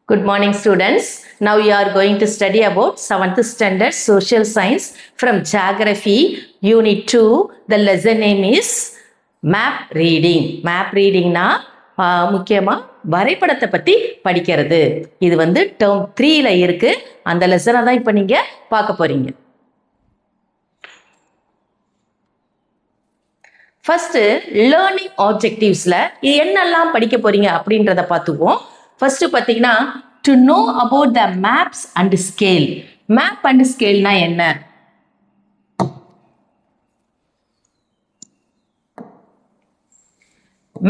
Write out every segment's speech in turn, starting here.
Good morning, students. Now we are going to study about 7th standard social science from geography unit 2. The lesson name is map reading. Map reading na முக்கியமா வரைபடத்தை பத்தி படிக்கிறது. இது வந்து term 3ல இருக்கு. அந்த லெசனை தான் இப்போ நீங்க பார்க்க போறீங்க. ஃபர்ஸ்ட் லேர்னிங் ஆப்ஜெக்டிவ்ஸ்ல என்னெல்லாம் படிக்க போறீங்க அப்படின்றத பார்த்துக்குவோம். ஃபர்ஸ்ட் பார்த்தீங்கன்னா to know about the maps and scale. Map and ஸ்கேல்னா என்ன?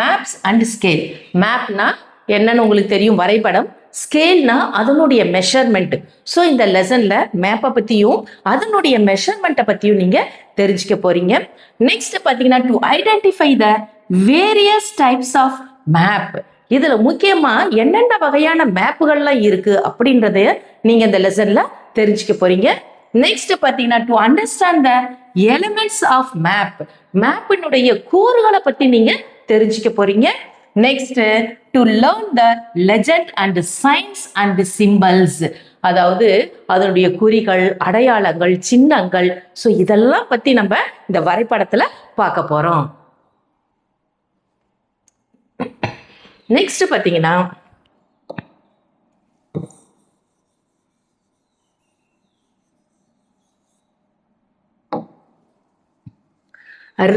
Maps and scale. மேப்னா என்னன்னு உங்களுக்கு தெரியும், வரைபடம். ஸ்கேல்னா அதனுடைய மெஷர்மெண்ட். ஸோ இந்த லெசன்ல மேப்பை பத்தியும் அதனுடைய மெஷர்மெண்ட்டை பத்தியும் நீங்க தெரிஞ்சுக்க போறீங்க. நெக்ஸ்ட் பாத்தீங்கன்னா to identify the various types of map. இதுல முக்கியமா என்னென்ன வகையான மேப்புகள்லாம் இருக்கு அப்படின்றத நீங்க இந்த லெசன்ல தெரிஞ்சுக்க போறீங்க. நெக்ஸ்ட் பாத்தீங்கன்னா to understand the elements of map. மேப்பினுடைய கூறுகளை பத்தி நீங்க தெரிஞ்சுக்க போறீங்க. Next to learn the legend and signs and symbols. அதாவது அதனுடைய குறிகள், அடையாளங்கள், சின்னங்கள். ஸோ இதெல்லாம் பத்தி நம்ம இந்த வரைபடத்துல பார்க்க போறோம். நெக்ஸ்ட் பாத்தீங்கன்னா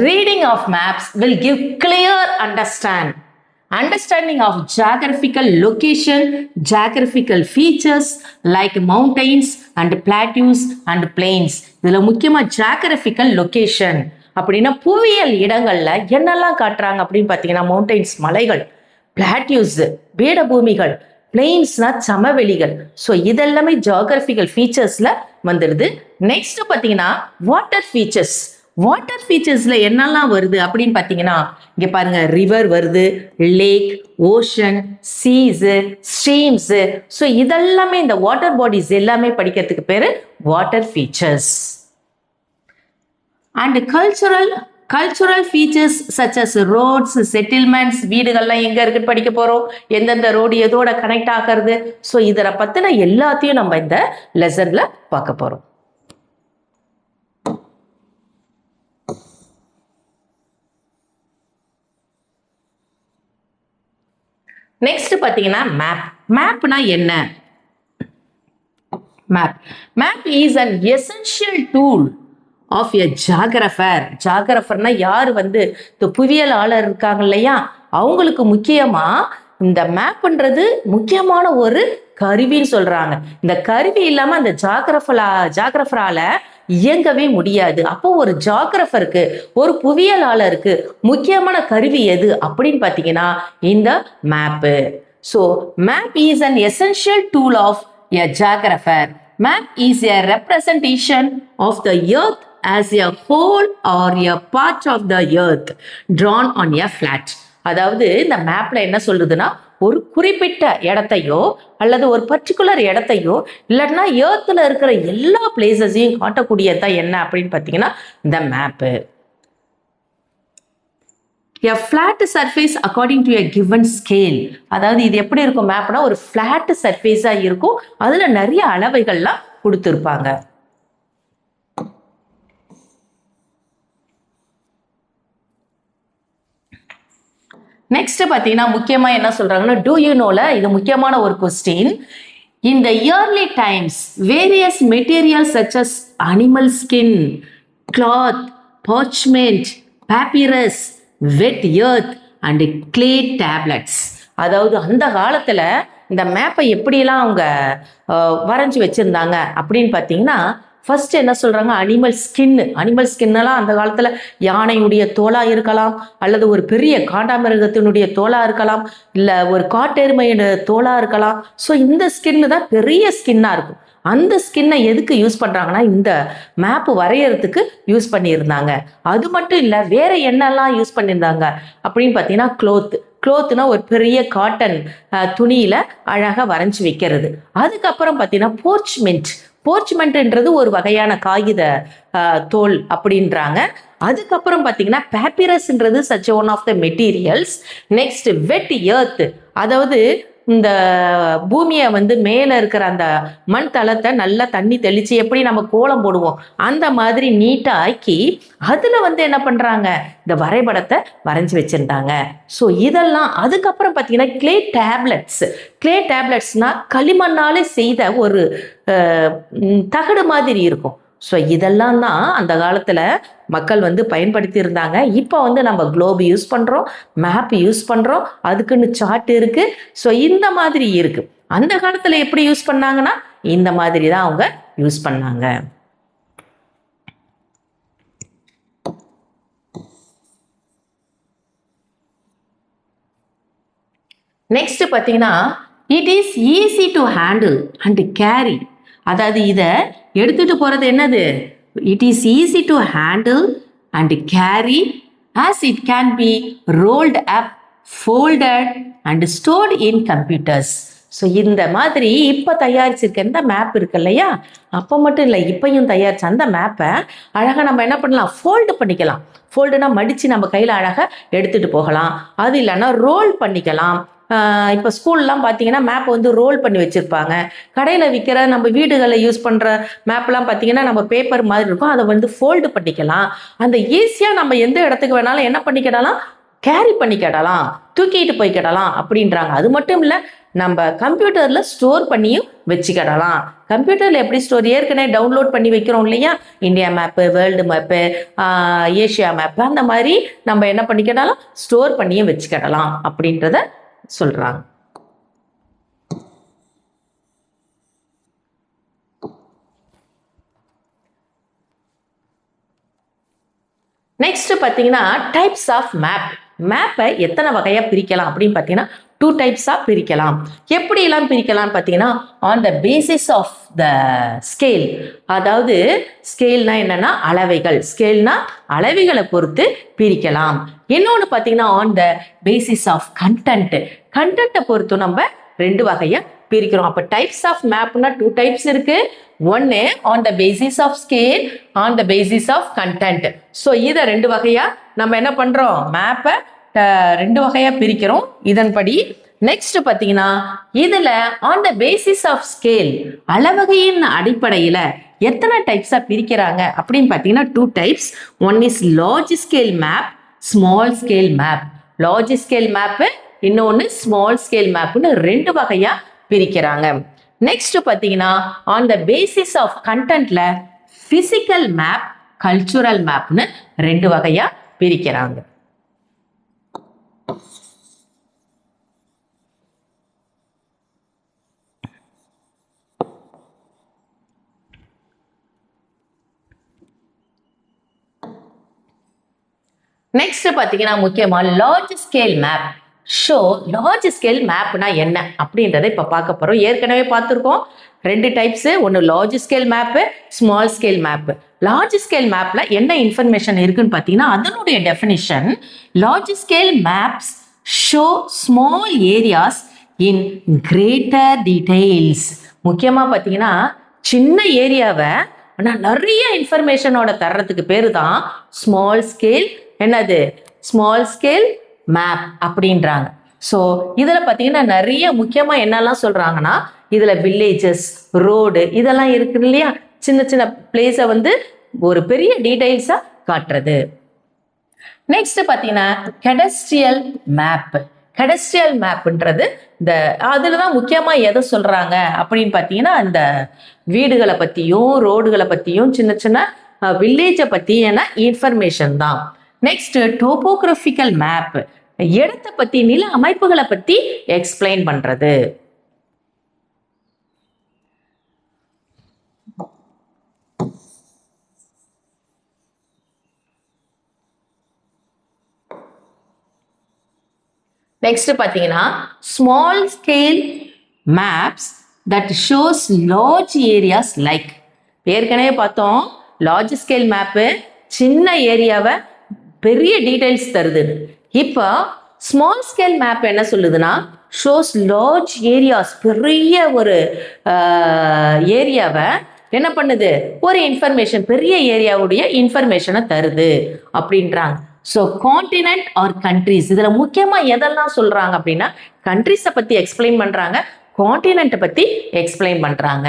reading of maps will give clear understanding of geographical location, geographical features like mountains and plateaus and plains. இதுல முக்கியமா geographical location அப்படின்னா புவியியல் இடங்கள்ல என்னெல்லாம் காட்டுறாங்க அப்படின்னு பாத்தீங்கன்னா மவுண்டைன்ஸ் மலைகள், பிளாட்யூஸ் பீடபூமிகள், பிளெயின்ஸ்னா சமவெளிகள். ஸோ இதெல்லாமே ஜியோகிராபிக்கல் ஃபீச்சர்ஸ்ல வந்துடுது. நெக்ஸ்ட் பாத்தீங்கன்னா வாட்டர் ஃபீச்சர்ஸ். வாட்டர் ஃபீச்சர்ஸ்ல என்னெல்லாம் வருது அப்படின்னு பாத்தீங்கன்னா இங்க பாருங்க, ரிவர் வருது, lake, ocean, seas, streams. So இதெல்லாமே இந்த வாட்டர் பாடிஸ் எல்லாமே படிக்கிறதுக்கு பேரு water features. And cultural features such as roads, settlements. வீடுகள்லாம் எங்க இருக்குன்னு படிக்க போறோம், எந்தெந்த ரோடு எதோட கனெக்ட் ஆகிறது. ஸோ இதை பத்தின எல்லாத்தையும் நம்ம இந்த லெசன்ல பார்க்க போறோம். நெக்ஸ்ட் பாத்தீங்கன்னா மேப். மேப்னா என்ன? Map is an essential tool of a geographer. ஜியோகிராஃபர்னா யாரு வந்து இந்த புவியியலாளர் இருக்காங்க இல்லையா, அவங்களுக்கு முக்கியமா இந்த மேப்ன்றது முக்கியமான ஒரு கருவின்னு சொல்றாங்க. இந்த கருவி இல்லாம அந்த ஜியோகிராஃபரால இயங்கவே முடியாது. அப்போ ஒரு ஜியோகிராஃபருக்கு, ஒரு புவியியலாளருக்கு முக்கியமான கருவி எது அப்படின்னு பாத்தீங்கன்னா இந்த map. So map is an essential tool of a geographer. Map is a representation of the earth as a whole or a part of the earth drawn on a flat. அதாவது இந்த மேப்ல என்ன சொல்றதுன்னா ஒரு குறிப்பிட்ட இடத்தையோ அல்லது ஒரு பர்டிகுலர் இடத்தையோ இல்லைன்னா ஏர்த்துல இருக்கிற எல்லா பிளேசஸையும் காட்டக்கூடியதான் என்ன அப்படின்னு பாத்தீங்கன்னா இந்த map. A flat surface according to a given scale. அதாவது இது எப்படி இருக்கும் மேப்னா ஒரு ஃபிளாட் சர்ஃபேஸா இருக்கும், அதுல நிறைய அளவைகள்லாம் கொடுத்துருப்பாங்க. நெக்ஸ்ட் பாத்தீங்கன்னா முக்கியமா என்ன சொல்றாங்கன்னா டூ யூ நோல இது முக்கியமான ஒரு question. In the early times, various materials such as animal skin, cloth, parchment, papyrus, wet earth and clay tablets. அதாவது அந்த காலத்துல இந்த மேப்பை எப்படியெல்லாம் அவங்க வரைஞ்சி வச்சிருந்தாங்க அப்படின்னு பாத்தீங்கன்னா ஃபர்ஸ்ட் என்ன சொல்றாங்க, அனிமல் ஸ்கின்னெல்லாம் அந்த காலத்துல யானையுடைய தோலா இருக்கலாம், அல்லது ஒரு பெரிய காண்டாமிருகத்தினுடைய தோலா இருக்கலாம், இல்ல ஒரு காட்டெருமையோட தோலா இருக்கலாம். ஸோ இந்த ஸ்கின்னு தான் பெரிய ஸ்கின்னா இருக்கும். அந்த ஸ்கின்னை எதுக்கு யூஸ் பண்றாங்கன்னா இந்த மேப் வரையறதுக்கு யூஸ் பண்ணியிருந்தாங்க. அது மட்டும் இல்ல, வேற என்னெல்லாம் யூஸ் பண்ணியிருந்தாங்க அப்படின்னு பாத்தீங்கன்னா க்ளோத்னா ஒரு பெரிய காட்டன் துணியில அழகா வரைஞ்சி வைக்கிறது. அதுக்கப்புறம் பாத்தீங்கன்னா போர்ச்மெண்ட்ன்றது ஒரு வகையான காகித தோல் அப்படின்றாங்க. அதுக்கப்புறம் பாத்தீங்கன்னா பேப்பிரஸ்ன்றது such one of the materials. Next wet earth, அதாவது இந்த பூமியை வந்து மேலே இருக்கிற அந்த மண் தளத்தை நல்லா தண்ணி தெளித்து எப்படி நம்ம கோலம் போடுவோம் அந்த மாதிரி நீட்டாக ஆக்கி அதில் வந்து என்ன பண்ணுறாங்க, இந்த வரைபடத்தை வரைஞ்சி வச்சுருந்தாங்க. ஸோ இதெல்லாம் அதுக்கப்புறம் பார்த்தீங்கன்னா கிளே டேப்லெட்ஸ்னால் களிமண்ணாலே செய்த ஒரு தகடு மாதிரி இருக்கும். ஸோ இதெல்லாம் தான் அந்த காலத்தில் மக்கள் வந்து பயன்படுத்தி இருந்தாங்க. இப்போ வந்து நம்ம குளோப் யூஸ் பண்ணுறோம், மேப் யூஸ் பண்ணுறோம், அதுக்குன்னு சார்ட் இருக்குது. ஸோ இந்த மாதிரி இருக்குது. அந்த காலத்தில் எப்படி யூஸ் பண்ணாங்கன்னா இந்த மாதிரி தான் அவங்க யூஸ் பண்ணாங்க. நெக்ஸ்ட் பார்த்தீங்கன்னா it is easy to handle and carry. அதாவது இதை எடுத்துட்டு போகிறது என்னது, it is easy to handle and carry as it can be rolled up, folded and stored in computers. So இந்த மாதிரி இப்போ தயாரிச்சிருக்க இந்த மேப் இருக்கு இல்லையா, அப்போ மட்டும் இல்லை இப்பையும் தயாரிச்ச அந்த மேப்பை அழகாக நம்ம என்ன பண்ணலாம், ஃபோல்டு பண்ணிக்கலாம். ஃபோல்டுனா மடித்து நம்ம கையில் அழகாக எடுத்துகிட்டு போகலாம். அது இல்லைன்னா ரோல் பண்ணிக்கலாம். இப்போ ஸ்கூல்லாம் பார்த்தீங்கன்னா மேப் வந்து ரோல் பண்ணி வச்சுருப்பாங்க. கடையில் விற்கிற நம்ம வீடுகளில் யூஸ் பண்ணுற மேப்லாம் பார்த்தீங்கன்னா நம்ம பேப்பர் மாதிரி இருக்கும், அதை வந்து ஃபோல்டு பண்ணிக்கலாம். அந்த ஈஸியாக நம்ம எந்த இடத்துக்கு வேணாலும் என்ன பண்ணிக்கிடலாம், கேரி பண்ணிக்கிடலாம், தூக்கிட்டு போய்க்கிடலாம் அப்படின்றாங்க. அது மட்டும் இல்லை, நம்ம கம்ப்யூட்டரில் ஸ்டோர் பண்ணியும் வச்சுக்கிடலாம். கம்ப்யூட்டரில் எப்படி ஸ்டோர் ஏற்கனவே டவுன்லோட் பண்ணி வைக்கிறோம் இல்லையா, India map, world map, Asia map, அந்த மாதிரி நம்ம என்ன பண்ணிக்கிடலாம், ஸ்டோர் பண்ணியும் வச்சுக்கிடலாம் அப்படின்றத சொல்றாங்க. நெக்ஸ்ட் பார்த்தீங்கன்னா டைப்ஸ் ஆஃப் மேப். மேப்பை எத்தனை வகையாக பிரிக்கலாம் அப்படின்னு பார்த்தீங்கன்னா 2 டைப்ஸாக பிரிக்கலாம். எப்படியெல்லாம் பிரிக்கலாம்னு பார்த்தீங்கன்னா on the basis of the scale. அதாவது ஸ்கேல்னா என்னன்னா அளவைகள், ஸ்கேல்னா அளவைகளை பொறுத்து பிரிக்கலாம். இன்னொன்று பார்த்தீங்கன்னா ஆன் த பேசிஸ் ஆஃப் கண்டென்ட்டை பொறுத்து நம்ம 2 வகையாக பிரிக்கிறோம். அப்போ டைப்ஸ் ஆஃப் மேப்னா 2 டைப்ஸ் இருக்கு. ஒன்று on the basis of scale, on the basis of content. So இதை 2 வகையாக நம்ம என்ன பண்ணுறோம், மேப்பை 2 வகையாக பிரிக்கிறோம் இதன்படி. நெக்ஸ்ட் பார்த்தீங்கன்னா இதில் on the basis of scale, அளவகையின் அடிப்படையில் எத்தனை டைப்ஸாக பிரிக்கிறாங்க அப்படின்னு பார்த்தீங்கன்னா 2 types. One is large scale map, small scale map. Large scale map, இன்னொன்று ஸ்மால் ஸ்கேல் மேப்னு 2 வகையாக பிரிக்கிறாங்க. நெக்ஸ்ட் பார்த்தீங்கன்னா ஆன் த பேசிஸ் ஆஃப் கண்டென்ட்ல பிசிக்கல் மேப், கல்ச்சுரல் மேப்னு 2 வகையாக பிரிக்கிறாங்க. நெக்ஸ்ட் பார்த்தீங்கன்னா முக்கியமாக large scale map. So large scale மேப்னா என்ன அப்படின்றத இப்போ பார்க்க போகிறோம். ஏற்கனவே பார்த்துருக்கோம் 2 டைப்ஸு, ஒன்று large scale map, small scale map. Large scale மேப்பில் என்ன இன்ஃபர்மேஷன் இருக்குன்னு பார்த்தீங்கன்னா அதனுடைய definition, large scale maps show small areas in greater details. முக்கியமாக பார்த்தீங்கன்னா சின்ன ஏரியாவை ஆனால் நிறைய இன்ஃபர்மேஷனோட தர்றதுக்கு பேர் தான் ஸ்மால் ஸ்கேல் என்னது, ஸ்மால் ஸ்கேல் மேப் அப்படின்றாங்க. ஸோ இதில் பார்த்தீங்கன்னா நிறைய முக்கியமாக என்னெல்லாம் சொல்கிறாங்கன்னா இதில் வில்லேஜஸ், ரோடு இதெல்லாம் இருக்குது இல்லையா, சின்ன சின்ன பிளேஸை வந்து ஒரு பெரிய டீடைல்ஸாக காட்டுறது. நெக்ஸ்ட் பார்த்தீங்கன்னா கெடஸ்ட்ரியல் மேப். கெடஸ்ட்ரியல் மேப்ன்றது இந்த அதில் தான் முக்கியமாக எதை சொல்கிறாங்க அப்படின்னு பார்த்தீங்கன்னா இந்த வீடுகளை பற்றியும் ரோடுகளை பற்றியும் சின்ன சின்ன வில்லேஜை பற்றியான இன்ஃபர்மேஷன் தான். நெக்ஸ்ட் டோபோகிராஃபிக்கல் மேப், இடத்தை பற்றி, நில அமைப்புகளை பற்றி எக்ஸ்பிளைன் பண்ணுறது. நெக்ஸ்ட் பார்த்தீங்கன்னா small scale maps that shows large areas like. ஏற்கனவே பார்த்தோம் லார்ஜ் ஸ்கேல் மேப்பு சின்ன ஏரியாவை பெரிய டீடைல்ஸ் தருது. இப்போ ஸ்மால் ஸ்கேல் மேப் என்ன சொல்லுதுன்னா ஷோஸ் லார்ஜ் ஏரியாஸ், பெரிய ஒரு ஏரியாவை என்ன பண்ணுது, ஒரு இன்ஃபர்மேஷன், பெரிய ஏரியாவுடைய இன்ஃபர்மேஷனை தருது அப்படின்றாங்க. ஸோ கான்டினென்ட் ஆர் கண்ட்ரிஸ், இதுல முக்கியமா எதெல்லாம் சொல்றாங்க அப்படின்னா கண்ட்ரிஸை பத்தி எக்ஸ்பிளைன் பண்றாங்க, கான்டினென்ட்டை பத்தி எக்ஸ்பிளைன் பண்றாங்க.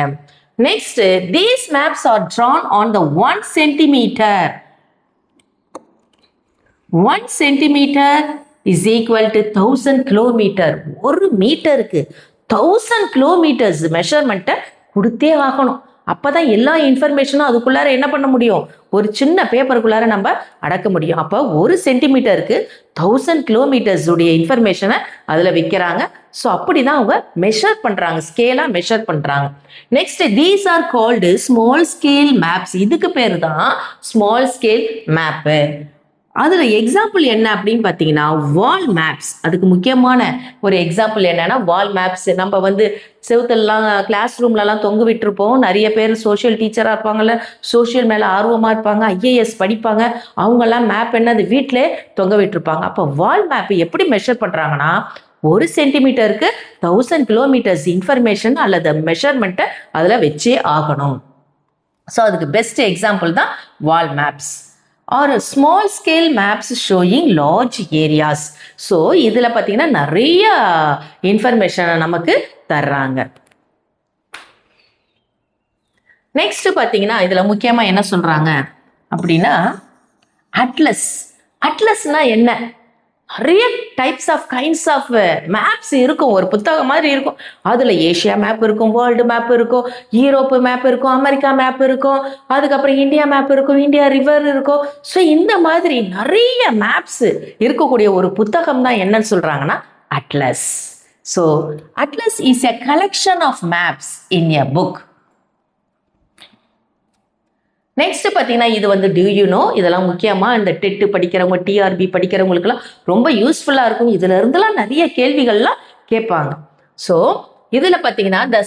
Next, these maps are drawn on the 1 centimeter. 1 centimeter is equal to 1000 kilometer. ஒரு மீட்டருக்கு 1000 கிலோமீட்டர்ஸ் மெஷர்மெண்ட்டை கொடுத்தே ஆகணும். அப்பதான் எல்லா இன்ஃபர்மேஷனும் அதுக்குள்ளார என்ன பண்ண முடியும், ஒரு சின்ன பேப்பருக்குள்ளார நம்ம அடக்க முடியும். அப்போ 1 சென்டிமீட்டருக்கு 1000 கிலோமீட்டர்ஸ் உடைய இன்ஃபர்மேஷனை அதில் வைக்கிறாங்க. ஸோ அப்படிதான் அவங்க மெஷர் பண்றாங்க, ஸ்கேலா மெஷர் பண்றாங்க. Next, these are called small scale maps. இதுக்கு பேர் தான் ஸ்மால் ஸ்கேல் மேப்பு. அதுல எக்ஸாம்பிள் என்ன அப்படின்னு பார்த்தீங்கன்னா வால் மேப்ஸ். அதுக்கு முக்கியமான ஒரு எக்ஸாம்பிள் என்னன்னா வால் மேப்ஸ். நம்ம வந்து செவுத்தெல்லாம் கிளாஸ் ரூம்லலாம் தொங்க விட்டுருப்போம். நிறைய பேர் சோஷியல் டீச்சராக இருப்பாங்கல்ல, சோஷியல் மேலே ஆர்வமாக இருப்பாங்க, ஐஏஎஸ் படிப்பாங்க, அவங்கெல்லாம் மேப் என்னது வீட்டிலே தொங்க விட்டுருப்பாங்க. அப்போ வால் மேப் எப்படி மெஷர் பண்ணுறாங்கன்னா 1 சென்டிமீட்டருக்கு 1000 கிலோமீட்டர்ஸ் இன்ஃபர்மேஷன் அல்லது மெஷர்மெண்ட்டை அதில் வச்சே ஆகணும். ஸோ அதுக்கு பெஸ்ட் எக்ஸாம்பிள் தான் wall maps are small scale maps showing large areas. So இதில் பார்த்தீங்கன்னா நிறைய இன்ஃபர்மேஷனை நமக்கு தர்றாங்க. நெக்ஸ்ட் பார்த்தீங்கன்னா இதில் முக்கியமாக என்ன சொல்கிறாங்க அப்படின்னா அட்லஸ். அட்லஸ்னா என்ன? நிறைய types of kinds of maps இருக்கும். ஒரு புத்தகம் மாதிரி இருக்கும். அதில் ஏஷியா மேப் இருக்கும், வேர்ல்டு மேப் இருக்கும், யூரோப்பு மேப் இருக்கும், அமெரிக்கா மேப் இருக்கும், அதுக்கப்புறம் இந்தியா மேப் இருக்கும், இந்தியா ரிவர் இருக்கும். ஸோ இந்த மாதிரி நிறைய மேப்ஸ் இருக்கக்கூடிய ஒரு புத்தகம் தான் என்னன்னு சொல்றாங்கன்னா atlas. So atlas is a collection of maps in a book. Next பார்த்தீங்கன்னா இது வந்து டியூ யூ நோ, இதெல்லாம் முக்கியமாக இந்த டெட்டு படிக்கிறவங்க, டிஆர்பி படிக்கிறவங்களுக்குலாம் ரொம்ப யூஸ்ஃபுல்லாக இருக்கும். இதுல இருந்தெல்லாம் நிறைய கேள்விகள்லாம் கேட்பாங்க. ஸோ இதில் பார்த்தீங்கன்னா the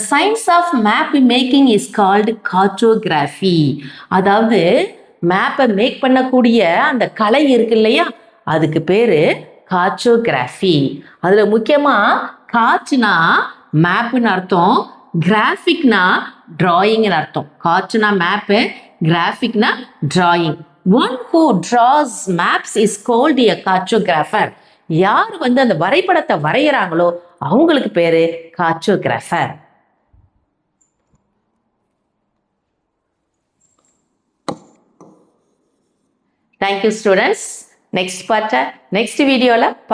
science of map making is called cartography. அதாவது மேப்பை மேக் பண்ணக்கூடிய அந்த கலை இருக்கு இல்லையா, அதுக்கு பேரு கார்ட்டோகிராஃபி. அதில் முக்கியமாக கார்ட்னா மேப்னு அர்த்தம், கிராஃபிக்னா டிராயிங்னு அர்த்தம். கார்ட்னா மேப்பு, கிராஃபிக்னா drawing. One who draws maps is called a cartographer. யார் வந்து அந்த வரைபடத்தை வரைகிறாங்களோ அவங்களுக்கு பேரு கார்ட்டோகிராஃபர். Thank you students. நெக்ஸ்ட் வீடியோல